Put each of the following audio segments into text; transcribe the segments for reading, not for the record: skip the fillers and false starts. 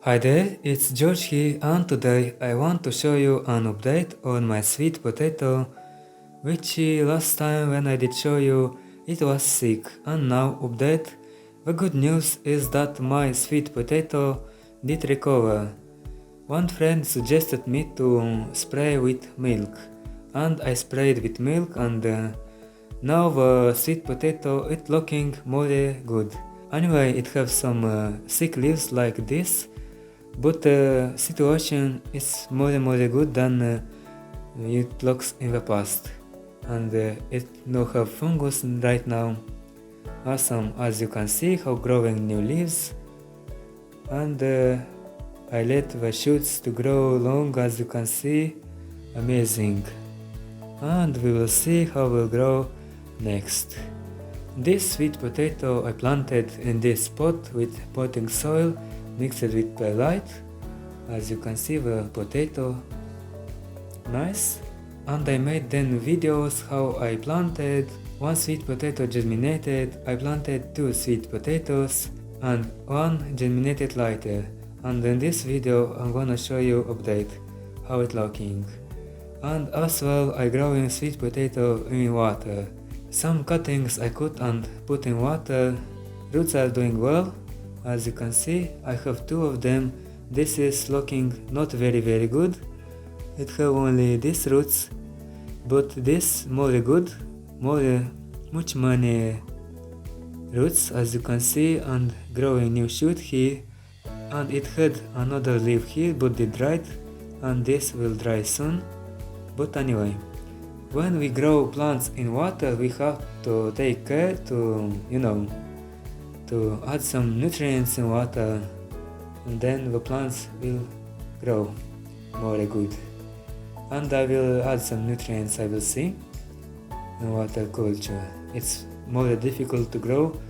Hi there, it's George here, and today I want to show you an update on my sweet potato, which last time when I did show you it was sick, and now update. The good news is that my sweet potato did recover. One friend suggested me to spray with milk, and I sprayed with milk, and now the sweet potato is looking more good. Anyway, it has some sick leaves like this, but the situation is more good than it looks in the past, and it no have fungus right now. Awesome, as you can see how growing new leaves, and I let the shoots to grow long, as you can see. Amazing. And we will see how will grow next. This sweet potato I planted in this pot with potting soil mixed with perlite. As you can see the potato, nice. And I made then videos how I planted. One sweet potato germinated, I planted 2 sweet potatoes and one germinated later. And in this video I'm gonna show you update how it looking. And as well I growing sweet potato in water. Some cuttings I cut and put in water. Roots are doing well. As you can see, I have 2 of them. This is looking not very good. It have only these roots, but this more good, much many roots, as you can see, and growing new shoot here. And it had another leaf here, but it dried, and this will dry soon. But anyway, when we grow plants in water, we have to take care to, to add some nutrients in water, and then the plants will grow more good. And I will add some nutrients, I will see, in water culture. It's more difficult to grow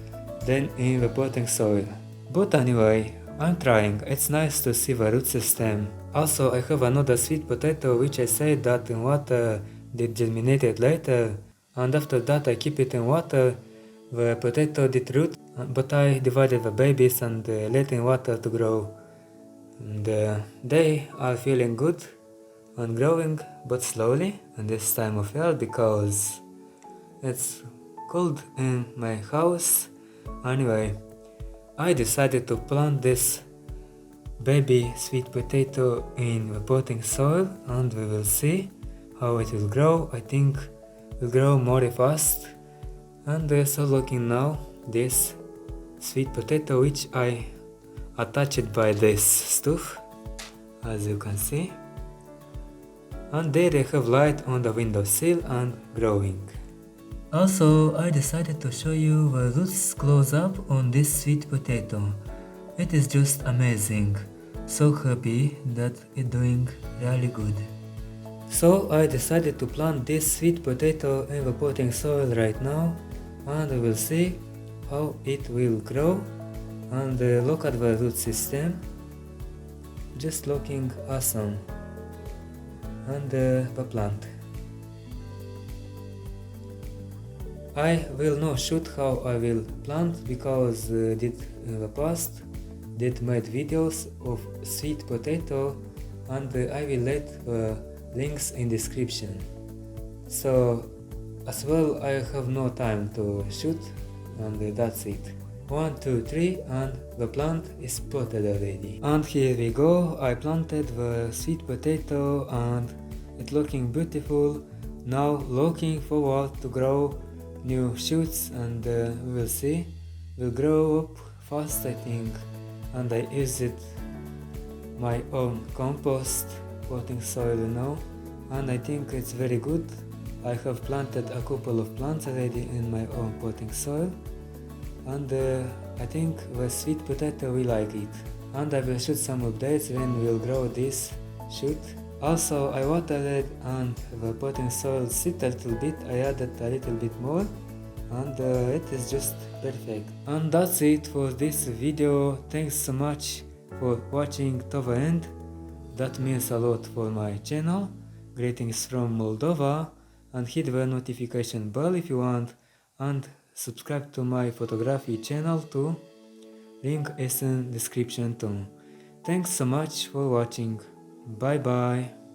than in the potting soil. But anyway, I'm trying. It's nice to see the root system. Also, I have another sweet potato which I said that in water did germinated later, and after that I keep it in water. The potato did root, but I divided the babies and let in water to grow. And they are feeling good and growing, but slowly in this time of year because it's cold in my house. Anyway, I decided to plant this baby sweet potato in the potting soil, and we will see how it will grow. I think it will grow more fast. And so looking now this sweet potato which I attached by this stuff, as you can see, and there they have light on the windowsill and growing. Also, I decided to show you the roots close up on this sweet potato. It is just amazing. So happy that it's doing really good. So I decided to plant this sweet potato in the potting soil right now, and we will see how it will grow. And look at the root system, just looking awesome. And the plant. I will not shoot how I will plant because did in the past did made videos of sweet potato, and I will let links in description. So as well I have no time to shoot, and that's it. 1, 2, 3, and the plant is potted already. And here we go, I planted the sweet potato and it's looking beautiful. Now looking forward to grow new shoots, and we will see. Will grow up fast, I think. And I used my own compost potting soil, and I think it's very good. I have planted a couple of plants already in my own potting soil, and I think the sweet potato will like it. And I will shoot some updates when we'll grow this shoot. Also, I watered it, and the potting soil sit a little bit. I added a little bit more, and it is just perfect. And that's it for this video. Thanks so much for watching to the end. That means a lot for my channel. Greetings from Moldova, and hit the notification bell if you want, and subscribe to my photography channel too. Link is in description too. Thanks so much for watching. Bye bye.